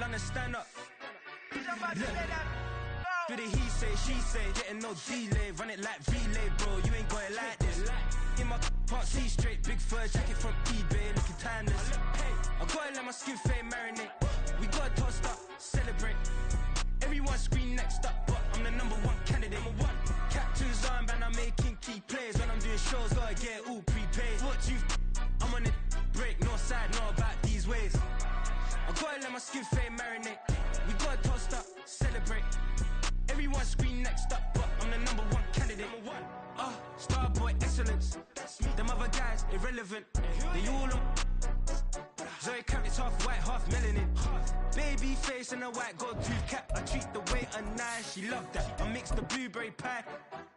London, stand up. Do the he say, she say, getting no delay. Run it like relay, bro, you ain't got it like this. In my can't see straight, big fur jacket from eBay, looking timeless. I gotta let my skin fade marinate. We gotta toast up, celebrate. Everyone scream next up, but I'm the #1 candidate. Captain's armband, I'm making key plays. When I'm doing shows, gotta get it all prepaid. What you I'm on it, break, no side, no about these ways. I gotta let my skin fade marinate. We gotta toast up, celebrate. Everyone scream next up, but I'm the #1 candidate. Starboy excellence. Them other guys irrelevant. They all on. Zoe Kravitz half white, half melanin. Baby face and a white gold tooth cap. I treat the waiter nice, she love that. I mix the blueberry pie.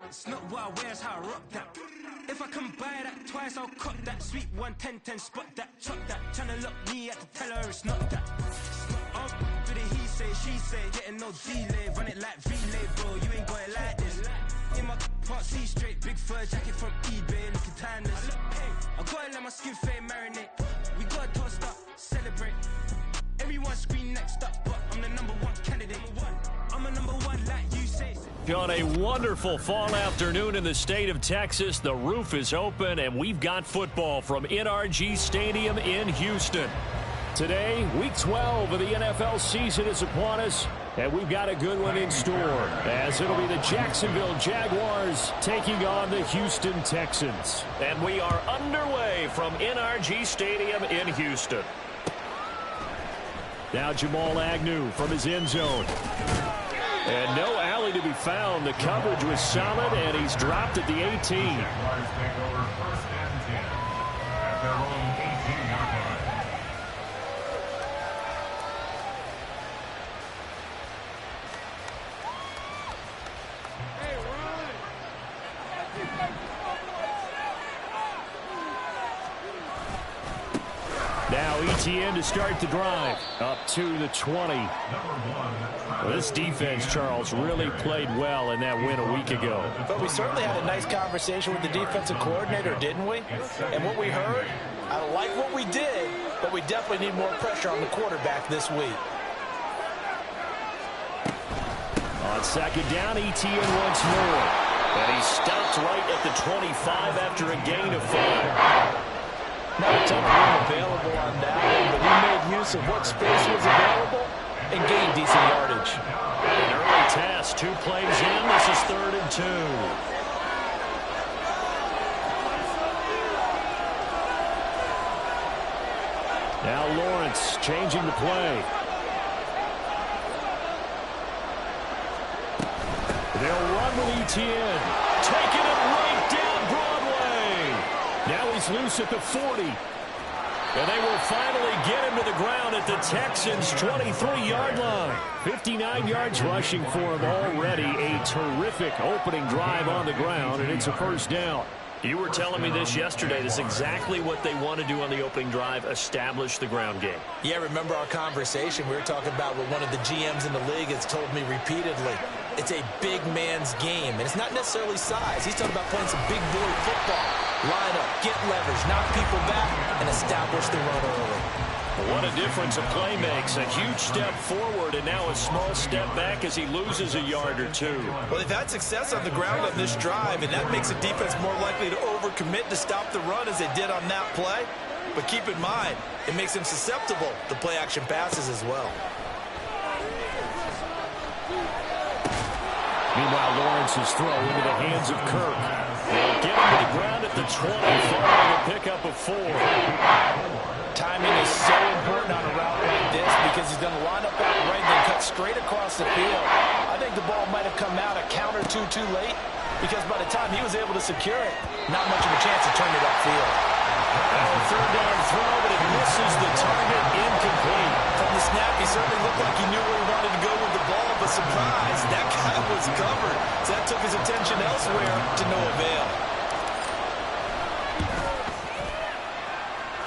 It's not what I wear, it's how I rock that. If I can buy that twice, I'll cop that. Sweet 110, spot that, chop that. Tryna lock me at the tell her it's not that. Do the he say, she say, getting no delay. Run it like relay, bro, you ain't got it like this. In my can't see straight, big fur jacket from eBay, looking timeless. I gotta let my skin fade marinate. We gotta toast up, celebrate. Everyone scream next up, but I'm the #1 candidate. I'm a #1 like you say. On a wonderful fall afternoon in the state of Texas, the roof is open and we've got football from NRG Stadium in Houston. Today, week 12 of the NFL season is upon us, and we've got a good one in store, as it'll be the Jacksonville Jaguars taking on the Houston Texans. And we are underway from NRG Stadium in Houston. Now Jamal Agnew from his end zone. And no alley to be found. The coverage was solid, and he's dropped at the 18. Now ETN to start the drive. Up to the 20. Well, this defense, Charles, really played well in that win a week ago. But we certainly had a nice conversation with the defensive coordinator, didn't we? And what we heard, I like what we did, but we definitely need more pressure on the quarterback this week. On second down, ETN once more. And he stopped right at the 25 after a gain of 5. Not a ton of room available on that one, but he made use of what space was available and gained decent yardage. An early test, 2 plays in. This is 3rd and 2. Now Lawrence changing the play. They'll run with ETN. Taking it right down Broadway. Now he's loose at the 40. And they will finally get him to the ground at the Texans' 23-yard line. 59 yards rushing for him already. A terrific opening drive on the ground, and it's a first down. You were telling me this yesterday. This is exactly what they want to do on the opening drive, establish the ground game. Yeah, remember our conversation? We were talking about what one of the GMs in the league has told me repeatedly. It's a big man's game, and it's not necessarily size. He's talking about playing some big boy football. Line up, get leverage, knock people back, and establish the run early. What a difference a play makes. A huge step forward and now a small step back as he loses a yard or 2. Well, they've had success on the ground on this drive, and that makes the defense more likely to overcommit to stop the run as they did on that play. But keep in mind, it makes them susceptible to play-action passes as well. Meanwhile, Lawrence's throw into the hands of Kirk. They'll get him to the ground at the 20, following a pickup of 4. Timing is so important on a route like this because he's going to line up out right and then cut straight across the field. I think the ball might have come out a count or 2 too late because by the time he was able to secure it, not much of a chance to turn it upfield. A 3rd down throw, but it misses the target, incomplete. From the snap, he certainly looked like he knew where he wanted to go with the ball, but surprise, that guy was covered. So that took his attention elsewhere to no avail.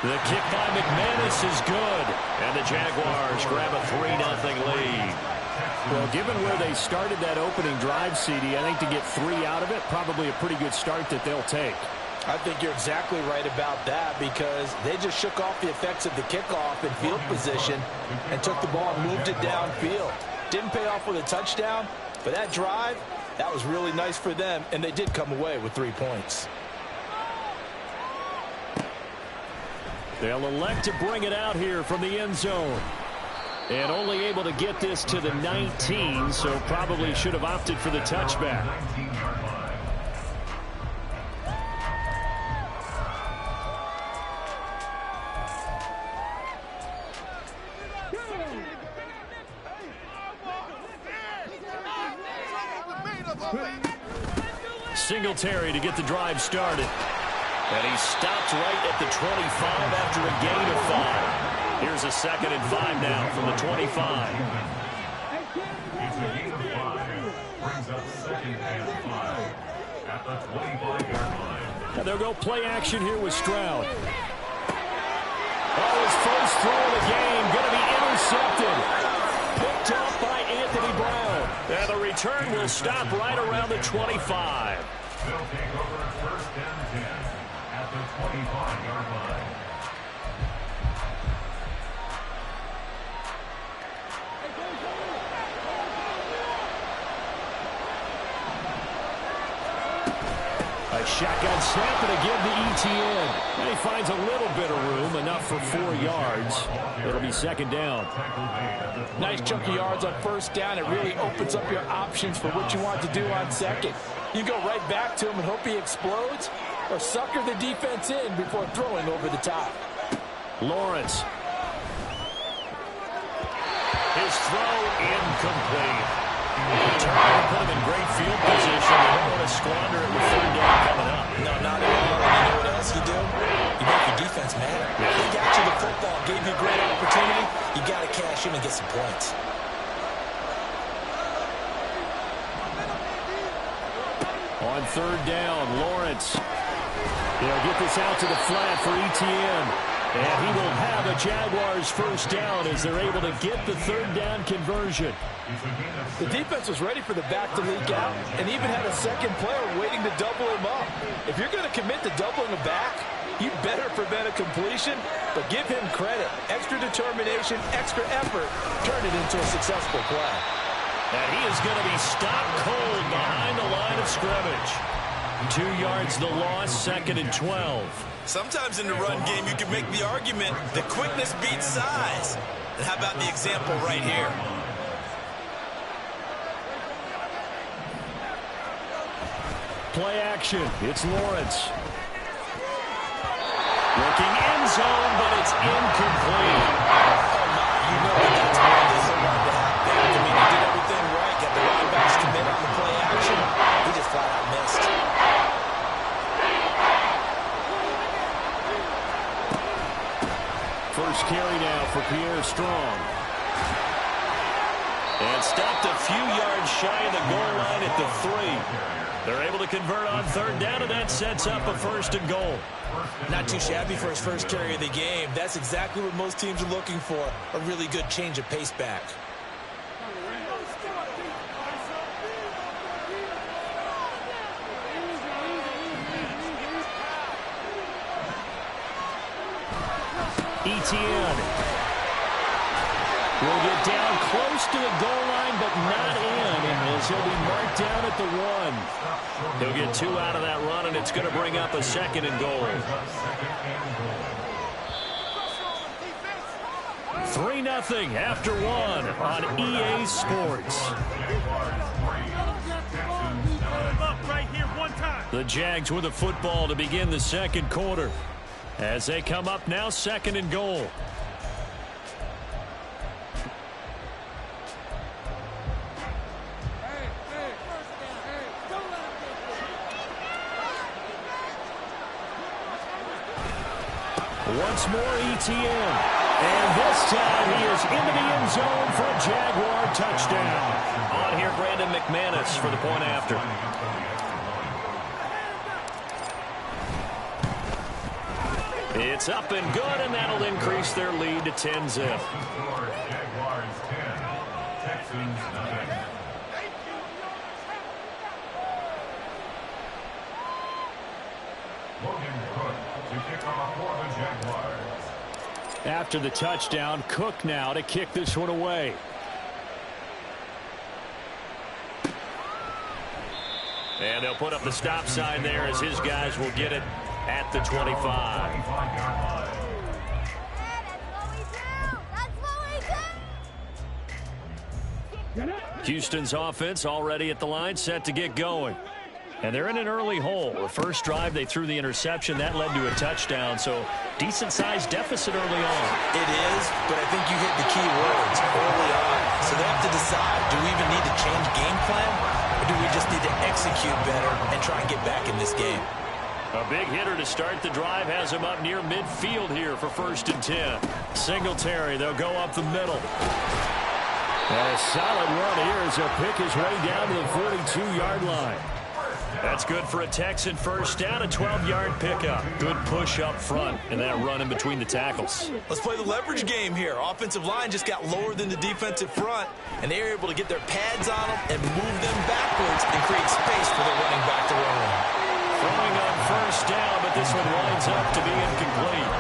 The kick by McManus is good, and the Jaguars grab a 3-0 lead. Well, given where they started that opening drive, CD, I think to get 3 out of it, probably a pretty good start that they'll take. I think you're exactly right about that because they just shook off the effects of the kickoff in field position and took the ball and moved it downfield. Didn't pay off with a touchdown, but that drive, that was really nice for them, and they did come away with 3 points. They'll elect to bring it out here from the end zone. And only able to get this to the 19, so probably should have opted for the touchback. Singletary to get the drive started. And he stopped right at the 25 after a gain of 5. Here's a 2nd and 5 now from the 25. It's a gain of 5. Brings up 2nd and 5 at the 25-yard line. And they'll go play action here with Stroud. Oh, his first throw of the game going to be intercepted. Picked off by Anthony Brown. And the return will stop right around the 25. They'll take over 1st and 10 at the 25-yard line. A shotgun snap and again to ETN. And he finds a little bit of room, enough for 4 yards. It'll be 2nd down. Nice chunk of yards on 1st down. It really opens up your options for what you want to do on 2nd. You go right back to him and hope he explodes, or sucker the defense in before throwing over the top. Lawrence. His throw incomplete. Turner put him in great field position. They don't want to squander it with 3rd down coming up. No, not at all. You know what else you do? You make your defense mad. They got you the football, gave you a great opportunity. You got to cash in and get some points. On 3rd down, Lawrence. He'll get this out to the flat for ETN. And he will have a Jaguars 1st down as they're able to get the 3rd down conversion. The defense was ready for the back to leak out and even had a 2nd player waiting to double him up. If you're going to commit to doubling a back, you better prevent a completion, but give him credit. Extra determination, extra effort, turn it into a successful play. And he is going to be stopped cold behind the line of scrimmage. 2 yards the loss, 2nd and 12. Sometimes in the run game, you can make the argument that quickness beats size. And how about the example right here? Play action. It's Lawrence. Looking end zone, but it's incomplete. Oh, my. You know that's one of the run to happen. I mean, he did everything right. Got the running backs commit on the play action. He just flat out missed. First carry now for Pierre Strong. And stopped a few yards shy of the goal line at the 3. They're able to convert on 3rd down, and that sets up a 1st and goal. Not too shabby for his first carry of the game. That's exactly what most teams are looking for, a really good change of pace back. ETN will get down close to the goal line, but not in, as he'll be marked down at the 1. He'll get 2 out of that run, and it's going to bring up a 2nd and goal. 3-0 after 1 on EA Sports. The Jags with the football to begin the 2nd quarter as they come up now 2nd and goal. Once more ETN. And this time he is into the end zone for a Jaguar touchdown. On here, Brandon McManus for the point after. It's up and good, and that'll increase their lead to 10-zip. Jaguars 10, Texans 9. Logan kickoff for the Jaguars. After the touchdown, Cook now to kick this one away. And they'll put up the stop sign there as his guys will get it at the 25. Houston's offense already at the line, set to get going. And they're in an early hole. The first drive, they threw the interception. That led to a touchdown, so decent-sized deficit early on. It is, but I think you hit the key words early on. So they have to decide, do we even need to change game plan, or do we just need to execute better and try and get back in this game? A big hitter to start the drive has him up near midfield here for 1st and 10. Singletary, they'll go up the middle. And a solid run here as he'll pick his way down to the 42-yard line. That's good for a Texan first down, a 12-yard pickup. Good push up front and that run in between the tackles. Let's play the leverage game here. Offensive line just got lower than the defensive front, and they were able to get their pads on them and move them backwards and create space for their running back to run. Throwing on first down, but this one winds up to be incomplete.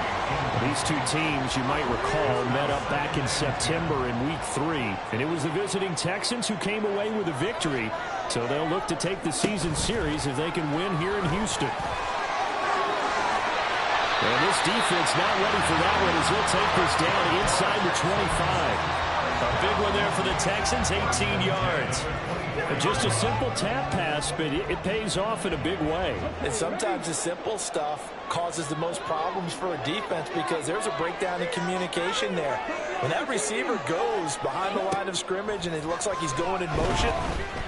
These two teams, you might recall, met up back in September in Week 3, and it was the visiting Texans who came away with a victory, so they'll look to take the season series if they can win here in Houston. And this defense not ready for that one as he'll take this down inside the 25. A big one there for the Texans, 18 yards. Just a simple tap pass, but it pays off in a big way. And sometimes the simple stuff causes the most problems for a defense because there's a breakdown in communication there. When that receiver goes behind the line of scrimmage and it looks like he's going in motion,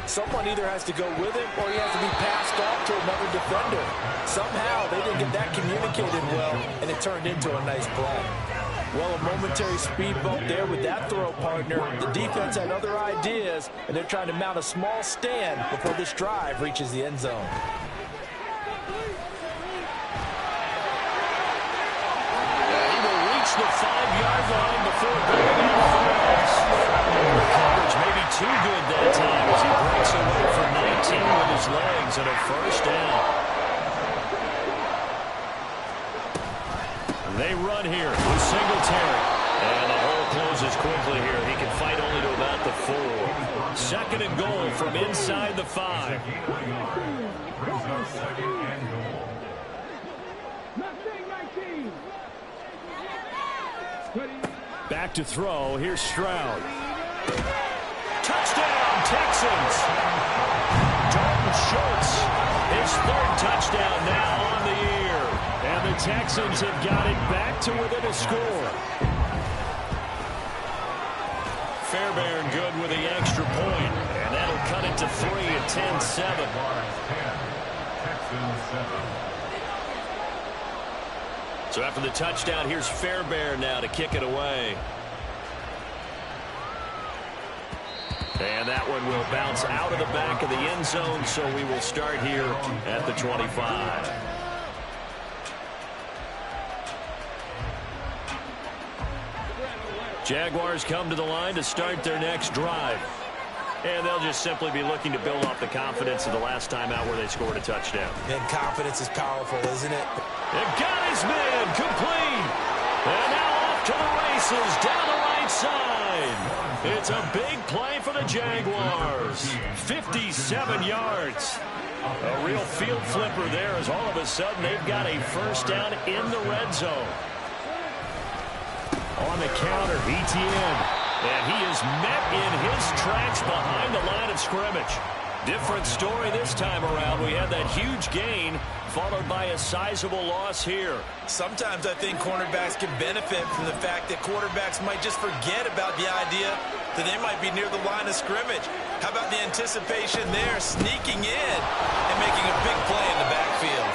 someone either has to go with him or he has to be passed off to another defender. Somehow they didn't get that communicated well, and it turned into a nice play. Well, a momentary speed bump there with that throw partner. The defense had other ideas, and they're trying to mount a small stand before this drive reaches the end zone. He will reach the 5-yard line before going out of bounds. The coverage may be too good that time as he breaks away for 19 with his legs and a first down. They run here with Singletary. And the hole closes quickly here. He can fight only to about the 4. 2nd and goal from inside the 5. Brings up 2nd and goal. Back to throw. Here's Stroud. Touchdown, Texans. Dalton Schultz, his 3rd touchdown now on the year. And the Texans have got it back to within a score. Fairbairn good with the extra point, and that'll cut it to 3 at 10-7. So after the touchdown, here's Fairbairn now to kick it away. And that one will bounce out of the back of the end zone, so we will start here at the 25. Jaguars come to the line to start their next drive. And they'll just simply be looking to build off the confidence of the last time out where they scored a touchdown. And confidence is powerful, isn't it? And got his man complete. And now off to the races down the right side. It's a big play for the Jaguars. 57 yards. A real field flipper there as all of a sudden they've got a first down in the red zone. On the counter, ETN. And he is met in his tracks behind the line of scrimmage. Different story this time around. We had that huge gain followed by a sizable loss here. Sometimes I think cornerbacks can benefit from the fact that quarterbacks might just forget about the idea that they might be near the line of scrimmage. How about the anticipation there, sneaking in and making a big play in the backfield?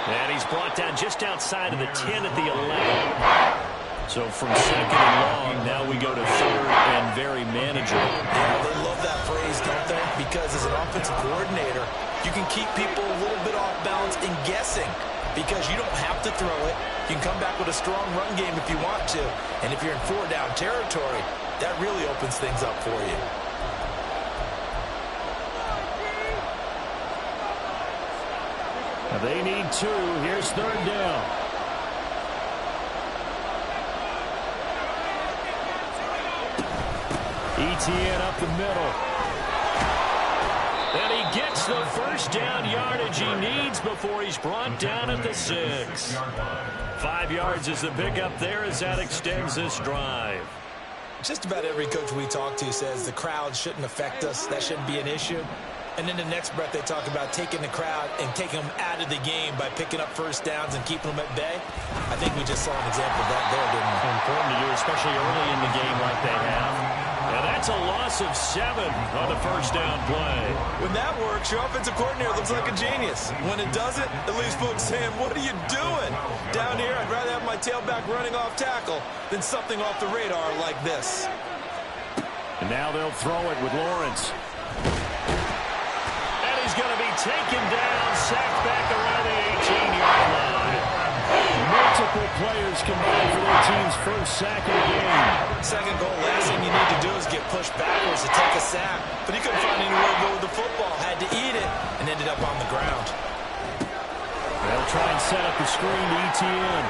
And he's brought down just outside of the 10 at the 11. So from 2nd and long, now we go to 3rd and very manageable. Yeah, they love that phrase, don't they? Because as an offensive coordinator, you can keep people a little bit off balance and guessing because you don't have to throw it. You can come back with a strong run game if you want to. And if you're in 4-down territory, that really opens things up for you. They need 2. Here's 3rd down. Etienne up the middle. And he gets the first down yardage he needs before he's brought down at the 6. 5 yards is the pickup there as that extends this drive. Just about every coach we talk to says the crowd shouldn't affect us. That shouldn't be an issue. And in the next breath, they talk about taking the crowd and taking them out of the game by picking up first downs and keeping them at bay. I think we just saw an example of that there, didn't we? Important to do, especially early in the game like they have. And that's a loss of 7 on the first down play. When that works, your offensive coordinator looks like a genius. When it doesn't, it leaves folks saying, what are you doing? Down here, I'd rather have my tailback running off tackle than something off the radar like this. And now they'll throw it with Lawrence. And he's going to be taken down, sacked back around the 18-yard line. Multiple players combined for their team's first sack of the game. Second goal, last thing you need to do is get pushed backwards to take a sack. But he couldn't find anywhere to go with the football. Had to eat it and ended up on the ground. They'll try and set up the screen to Etienne.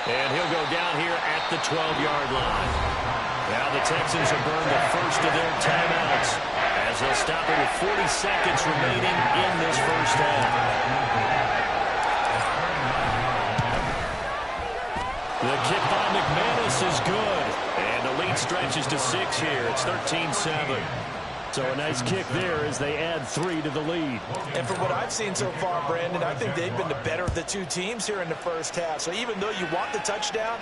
And he'll go down here at the 12-yard line. Now the Texans have burned the first of their timeouts as they'll stop it with 40 seconds remaining in this first half. The kick by McManus is good. And the lead stretches to 6 here. It's 13-7. So a nice kick there as they add 3 to the lead. And from what I've seen so far, Brandon, I think they've been the better of the 2 teams here in the first half. So even though you want the touchdown,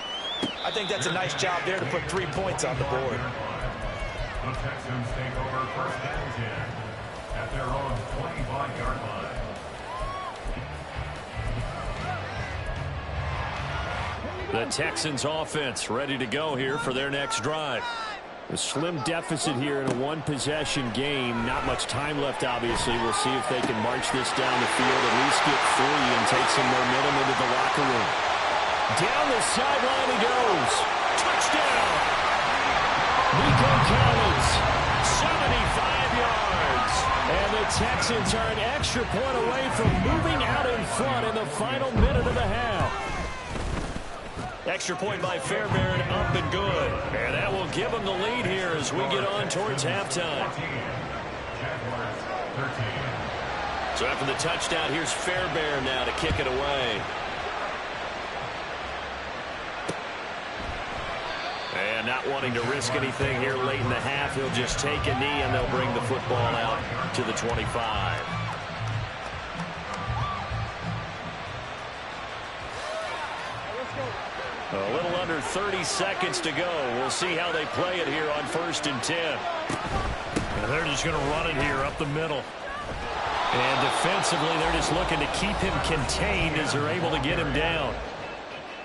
I think that's a nice job there to put 3 points on the board. The Texans take over first and 10 at their own 25-yard line. The Texans offense ready to go here for their next drive. A slim deficit here in a one-possession game. Not much time left, obviously. We'll see if they can march this down the field, at least get 3 and take some momentum into the locker room. Down the sideline he goes. Touchdown! Nico Collins, 75 yards. And the Texans are an extra point away from moving out in front in the final minute of the half. Extra point by Fairbairn, up and good. And that will give them the lead here as we get on towards halftime. So after the touchdown, here's Fairbairn now to kick it away. And not wanting to risk anything here late in the half, he'll just take a knee and they'll bring the football out to the 25. A little under 30 seconds to go. We'll see how they play it here on 1st and 10. And they're just going to run it here up the middle. And defensively, they're just looking to keep him contained as they're able to get him down.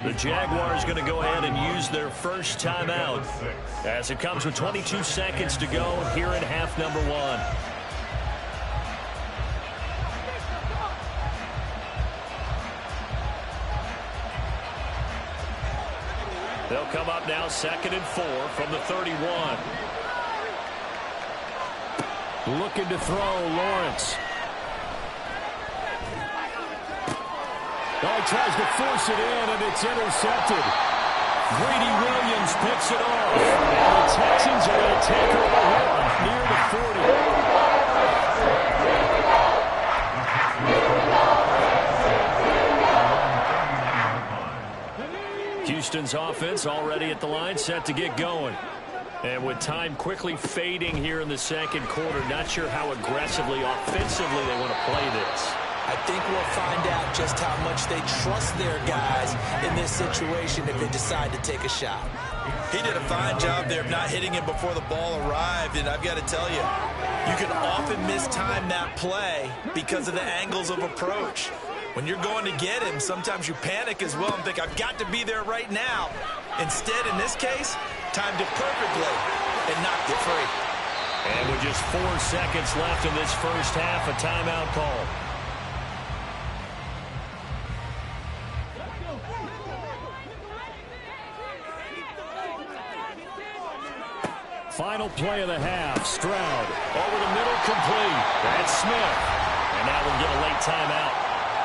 The Jaguars going to go ahead and use their first timeout as it comes with 22 seconds to go here in half number 1. They'll come up now 2nd and 4 from the 31. Looking to throw, Lawrence. Oh, he tries to force it in, and it's intercepted. Grady Williams picks it off. And the Texans are going to take her away near the 40. Houston's offense already at the line, set to get going. And with time quickly fading here in the second quarter, not sure how aggressively, offensively they want to play this. I think we'll find out just how much they trust their guys in this situation if they decide to take a shot. He did a fine job there of not hitting him before the ball arrived, and I've got to tell you, you can often mistime that play because of the angles of approach. When you're going to get him, sometimes you panic as well and think, I've got to be there right now. Instead, in this case, timed it perfectly and knocked it free. And with just 4 seconds left in this first half, a timeout call. Final play of the half. Stroud over the middle, complete. That's Smith. And now we'll get a late timeout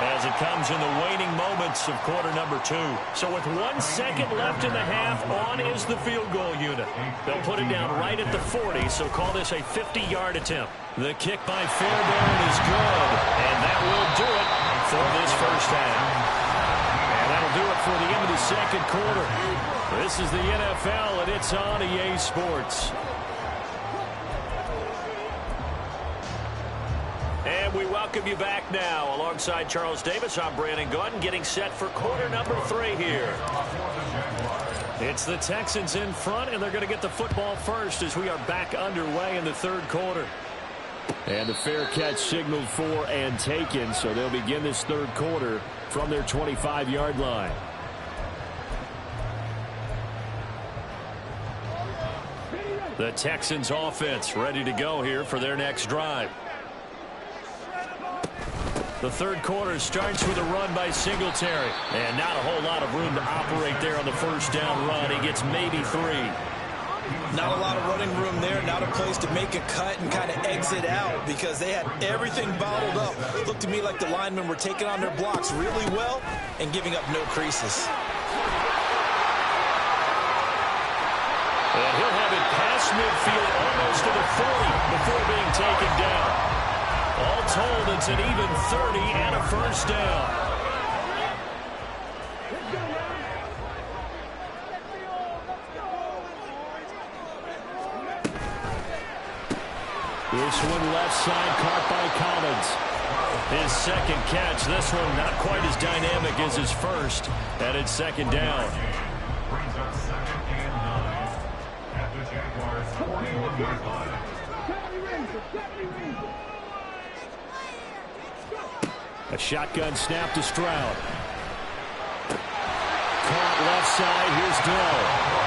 as it comes in the waning moments of quarter number 2. So with 1 second left in the half, on is the field goal unit. They'll put it down right at the 40, so call this a 50-yard attempt. The kick by Fairbairn is good, and that will do it for this first half. And that'll do it for the end of the second quarter. This is the NFL, and it's on EA Sports. And we welcome you back now. Alongside Charles Davis, I'm Brandon Gunn, getting set for quarter number 3 here. It's the Texans in front, and they're going to get the football first as we are back underway in the third quarter. And the fair catch signaled for and taken, so they'll begin this third quarter from their 25-yard line. The Texans offense ready to go here for their next drive. The third quarter starts with a run by Singletary. And not a whole lot of room to operate there on the first down run. He gets maybe 3. Not a lot of running room there. Not a place to make a cut and kind of exit out because they had everything bottled up. Looked to me like the linemen were taking on their blocks really well and giving up no creases. And he'll have it past midfield almost to the 40 before being taken down. All told, it's an even 30 and a first down. This one left side caught by Collins. His second catch. This one not quite as dynamic as his first. And it's second down. Brings up 2nd and 9 at the Jaguars' 41-yard line. A shotgun snap to Stroud. Caught left side. Here's Dell.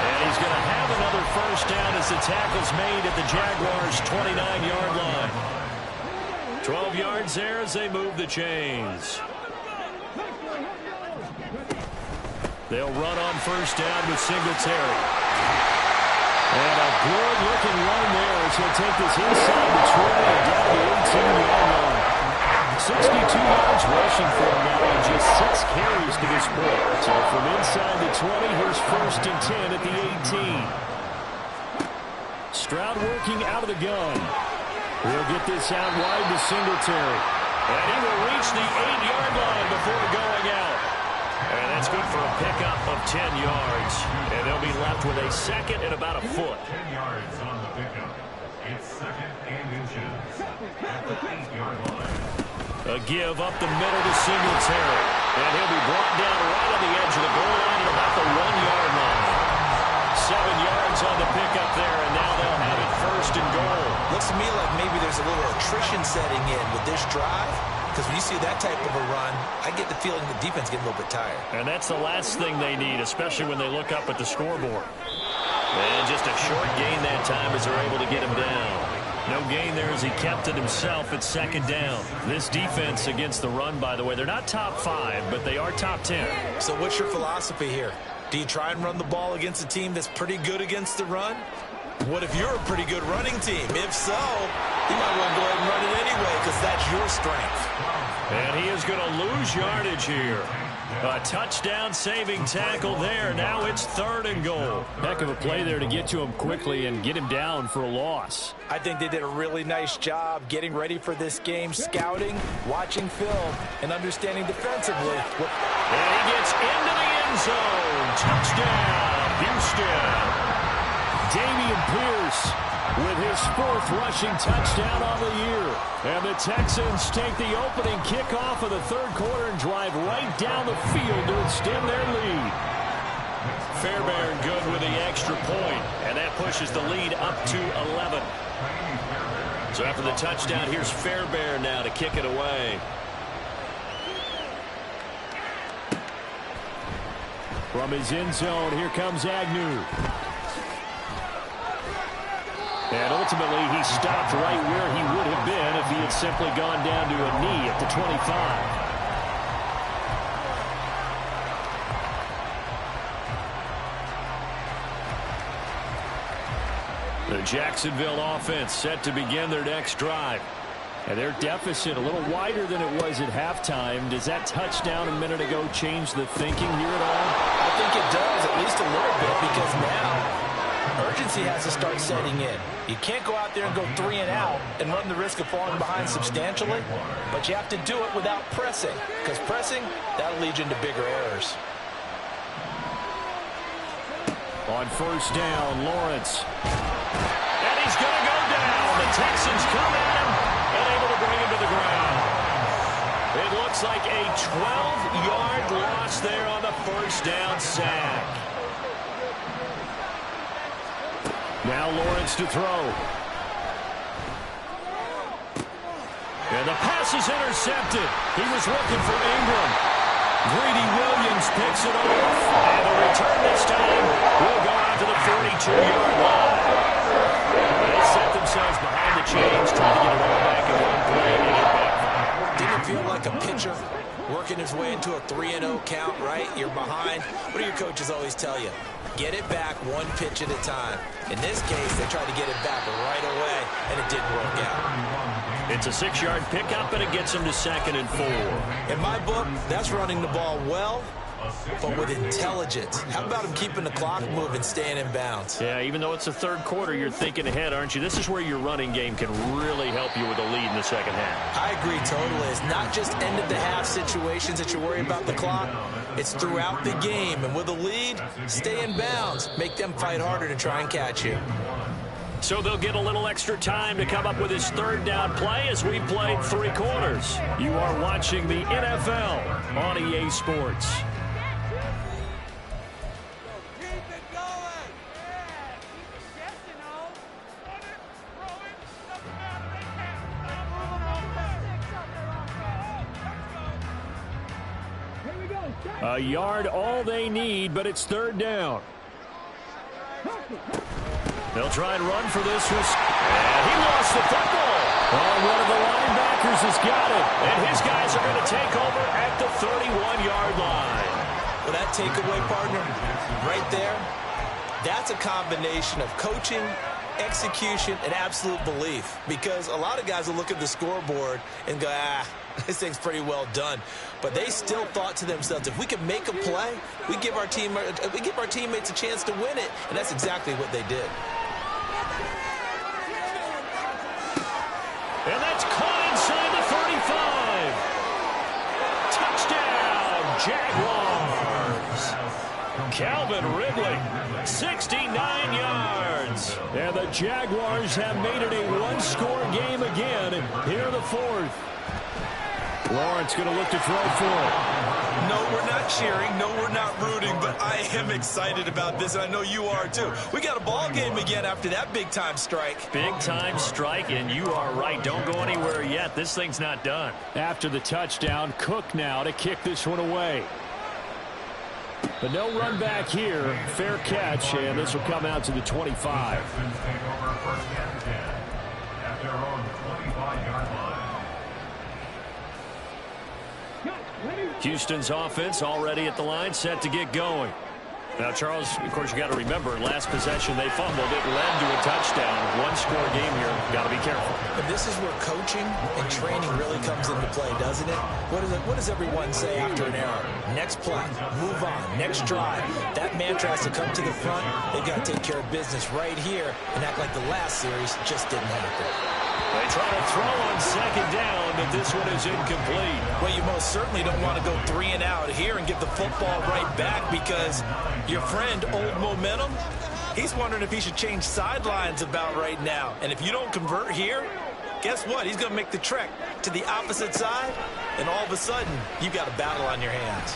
And he's going to have another first down as the tackle's made at the Jaguars' 29-yard line. 12 yards there as they move the chains. They'll run on first down with Singletary. And a good-looking run there as he'll take this inside the 20 and down the 18-yard line. 62 yards rushing for him now and just 6 carries to this point. So from inside the 20, here's 1st and 10 at the 18. Stroud working out of the gun. He'll get this out wide to Singletary. And he will reach the 8-yard line before going out. And that's good for a pickup of 10 yards. And they'll be left with a second and about a foot. 10 yards on the pickup. It's 2nd and inches at the 8-yard line. A give up the middle to Singletary. And he'll be brought down right on the edge of the goal line at about the 1-yard line. 7 yards on the pickup there, and now they'll have it 1st and goal. Looks to me like maybe there's a little attrition setting in with this drive. Because when you see that type of a run, I get the feeling the defense getting a little bit tired. And that's the last thing they need, especially when they look up at the scoreboard. And just a short gain that time as they're able to get him down. No gain there as he kept it himself at 2nd down. This defense against the run, by the way, they're not top 5, but they are top 10. So what's your philosophy here? Do you try and run the ball against a team that's pretty good against the run? What if you're a pretty good running team? If so, you might want to go ahead and run it anyway because that's your strength. And he is going to lose yardage here. A touchdown-saving tackle there. Now it's 3rd and goal. Heck of a play there to get to him quickly and get him down for a loss. I think they did a really nice job getting ready for this game, scouting, watching film, and understanding defensively. And he gets into the end zone. Touchdown, Houston. Dameon Pierce with his 4th rushing touchdown on the year. And the Texans take the opening kickoff of the third quarter and drive right down the field to extend their lead. Fairbairn good with the extra point, and that pushes the lead up to 11. So after the touchdown, here's Fairbairn now to kick it away. From his end zone, here comes Agnew. And ultimately, he stopped right where he would have been if he had simply gone down to a knee at the 25. The Jacksonville offense set to begin their next drive. And their deficit a little wider than it was at halftime. Does that touchdown a minute ago change the thinking here at all? I think it does, at least a little bit, because now urgency has to start setting in. You can't go out there and go 3 and out and run the risk of falling behind substantially, but you have to do it without pressing, because pressing, that'll lead you into bigger errors. On first down, Lawrence. And he's going to go down. The Texans come at him and able to bring him to the ground. It looks like a 12-yard loss there on the first down sack. Now Lawrence to throw. And the pass is intercepted. He was looking for Ingram. Greedy Williams picks it off. And the return this time will go out to the 42-yard line. They set themselves behind the chains, trying to get it all back in one play and get back. Didn't it feel like a pitcher working his way into a 3-0 count, right? You're behind. What do your coaches always tell you? Get it back one pitch at a time. In this case, they tried to get it back right away, and it didn't work out. It's a 6-yard pickup, and it gets them to 2nd and 4. In my book, that's running the ball well, but with intelligence. How about him keeping the clock moving, staying in bounds? Yeah, even though it's the third quarter, you're thinking ahead, aren't you? This is where your running game can really help you with a lead in the second half. I agree totally. It's not just end-of-the-half situations that you worry about the clock. It's throughout the game. And with a lead, stay in bounds. Make them fight harder to try and catch you. So they'll get a little extra time to come up with his third down play as we played 3 quarters. You are watching the NFL on EA Sports. A yard all they need, but it's 3rd down. They'll try and run for this. And he lost the football. Oh, one of the linebackers has got it. And his guys are going to take over at the 31-yard line. Well, that takeaway, partner, right there, that's a combination of coaching, execution, and absolute belief. Because a lot of guys will look at the scoreboard and go, this thing's pretty well done. But they still thought to themselves, if we can make a play, we give our teammates a chance to win it. And that's exactly what they did. And that's caught inside the 35. Touchdown, Jaguars. Calvin Ridley, 69 yards. And the Jaguars have made it a one-score game again here in the 4th. Lawrence going to look to throw for it. No, we're not cheering. No, we're not rooting. But I am excited about this, and I know you are too. We got a ball game again after that big-time strike. Big-time strike, and you are right. Don't go anywhere yet. This thing's not done. After the touchdown, Cook now to kick this one away. But no run back here. Fair catch, and this will come out to the 25. Houston's offense already at the line, set to get going. Now, Charles, of course, you got to remember, last possession they fumbled. It led to a touchdown. One-score game here. Got to be careful. And this is where coaching and training really comes into play, doesn't it? What does everyone say after an error? Next play, move on, next drive. That mantra has to come to the front. They've got to take care of business right here and act like the last series just didn't happen. They try to throw on 2nd down, but this one is incomplete. Well, you most certainly don't want to go 3 and out here and get the football right back, because your friend, Old Momentum, he's wondering if he should change sidelines about right now. And if you don't convert here, guess what? He's going to make the trek to the opposite side, and all of a sudden, you've got a battle on your hands.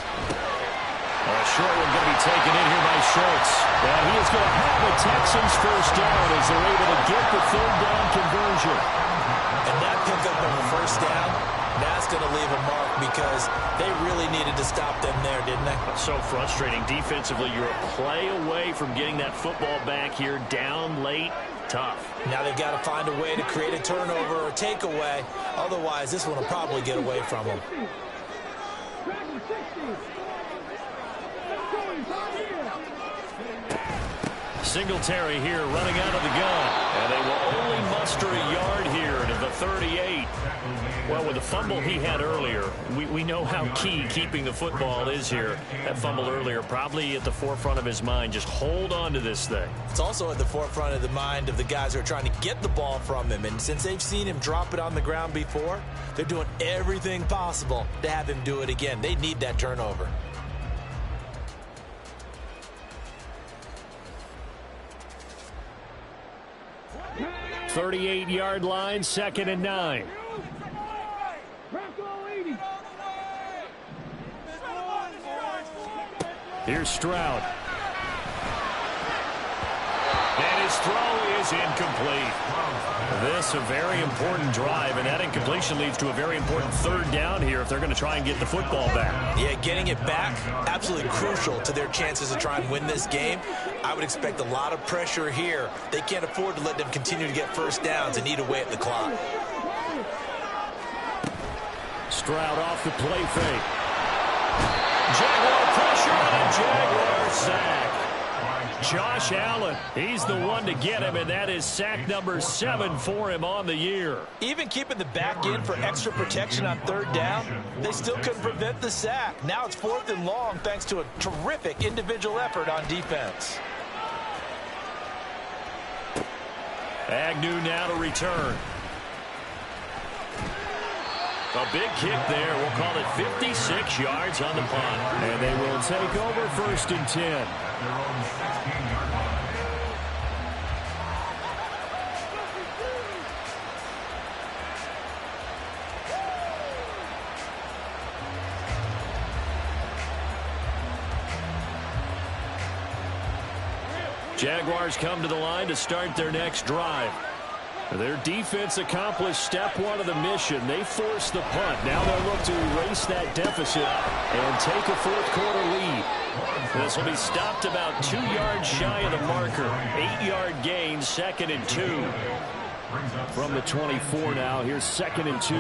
A short one going to be taken in here by Schultz. And he is going to have the Texans first down as they're able to get the 3rd down conversion. And that pickup of a first down, that's going to leave a mark, because they really needed to stop them there, didn't they? So frustrating. Defensively, you're a play away from getting that football back here down late. Tough. Now they've got to find a way to create a turnover or takeaway. Otherwise, this one will probably get away from them. Singletary here running out of the gun. And they will only muster a yard here. And the 38. Well, with the fumble he had earlier, we know how key keeping the football is here. That fumble earlier probably at the forefront of his mind. Just hold on to this thing. It's also at the forefront of the mind of the guys who are trying to get the ball from him. And since they've seen him drop it on the ground before, they're doing everything possible to have him do it again. They need that turnover. 38-yard line, 2nd and 9. Here's Stroud. And his throw is incomplete. This a very important drive, and that incompletion leads to a very important 3rd down here if they're going to try and get the football back. Yeah, getting it back, absolutely crucial to their chances to try and win this game. I would expect a lot of pressure here. They can't afford to let them continue to get 1st downs and eat away at the clock. Stroud off the play fake. Jaguar pressure and a Jaguar sack. Josh Allen, he's the one to get him, and that is sack number 7 for him on the year. Even keeping the back in for extra protection on 3rd down, they still couldn't prevent the sack. Now it's 4th and long thanks to a terrific individual effort on defense. Agnew now to return. A big kick there. We'll call it 56 yards on the punt. And they will take over 1st and 10. Their own 16-yard line. Jaguars come to the line to start their next drive. Their defense accomplished step 1 of the mission. They forced the punt. Now they'll look to erase that deficit and take a 4th quarter lead. This will be stopped about 2 yards shy of the marker. 8-yard gain, 2nd and 2. From the 24 now, here's 2nd and 2.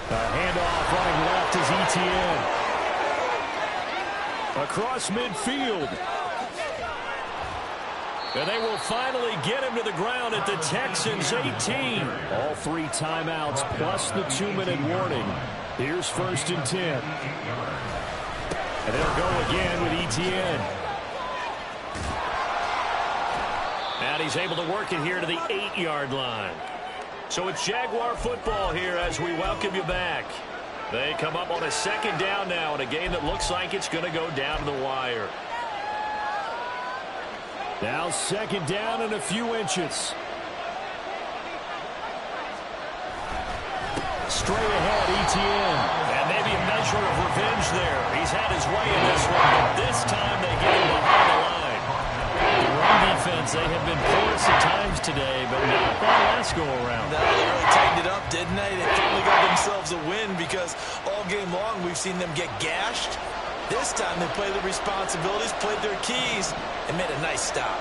A handoff running left is Etienne. Across midfield. And they will finally get him to the ground at the Texans' 18. All 3 timeouts plus the 2-minute warning. Here's 1st and 10. And they'll go again with Etienne. And he's able to work it here to the 8-yard line. So it's Jaguar football here as we welcome you back. They come up on a 2nd down now in a game that looks like it's going to go down to the wire. Now 2nd down and a few inches. Straight ahead, Etienne. And maybe a measure of revenge there. He's had his way in this one, but this time they get him behind the line. The run defense, they have been porous at times today, but not that last go-around. No, they really tightened it up, didn't they? They finally got themselves a win because all game long we've seen them get gashed. This time they played their responsibilities, played their keys, and made a nice stop.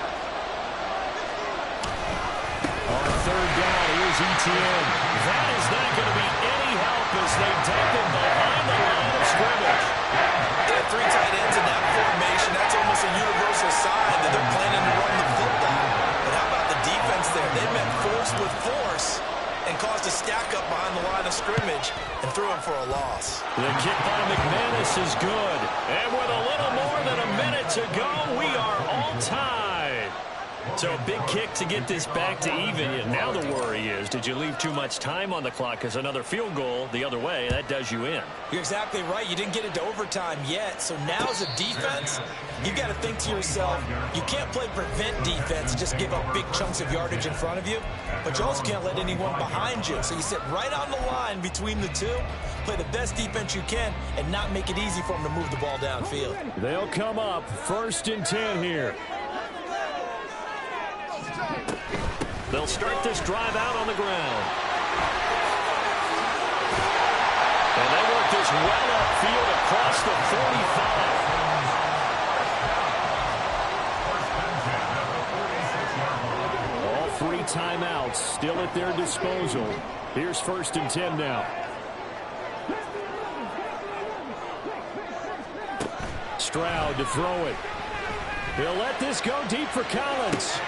On 3rd down, here's Etienne. That is not going to be any help as they take him behind the line of scrimmage. They have 3 tight ends in that formation. That's almost a universal sign that they're planning to run the football. But how about the defense there? They met force with force and caused a stack up behind the line of scrimmage and threw him for a loss. The kick by McManus is good. And with a little more than a minute to go, we are all tied. So a big kick to get this back to even. And now the worry is, did you leave too much time on the clock? Because another field goal the other way, that does you in. You're exactly right. You didn't get into overtime yet. So now as a defense, you've got to think to yourself, you can't play prevent defense and just give up big chunks of yardage in front of you. But you also can't let anyone behind you. So you sit right on the line between the two, play the best defense you can, and not make it easy for them to move the ball downfield. They'll come up 1st and 10 here. They'll start this drive out on the ground. And they work this well upfield across the 45. All 3 timeouts still at their disposal. Here's 1st and 10 now. Stroud to throw it. He'll let this go deep for Collins.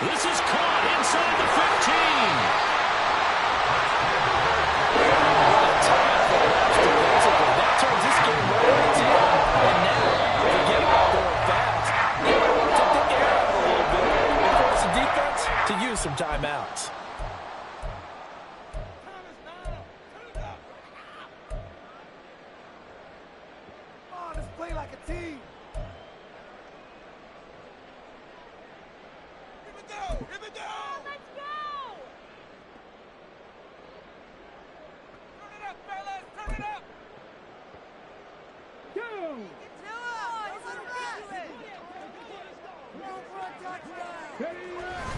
This is caught inside the 15. That turns this game right on its head. And now, forget about going fast. They might want to take the air out a little bit and force the defense to use some timeouts. Let's play like a team. Here we go! Here we go! Let's go! Turn it up, fellas! Turn it up! Go!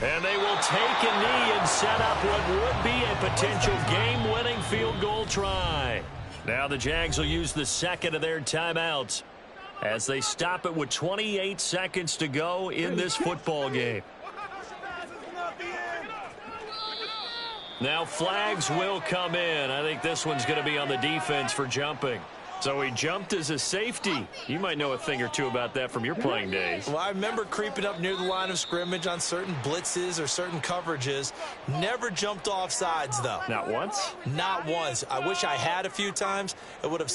And they will take a knee and set up what would be a potential game-winning field goal try. Now the Jags will use the second of their timeouts as they stop it with 28 seconds to go in this football game. Now flags will come in. I think this one's going to be on the defense for jumping. So he jumped as a safety. You might know a thing or two about that from your playing days. Well, I remember creeping up near the line of scrimmage on certain blitzes or certain coverages. Never jumped off sides, though. Not once? Not once. I wish I had a few times. It would have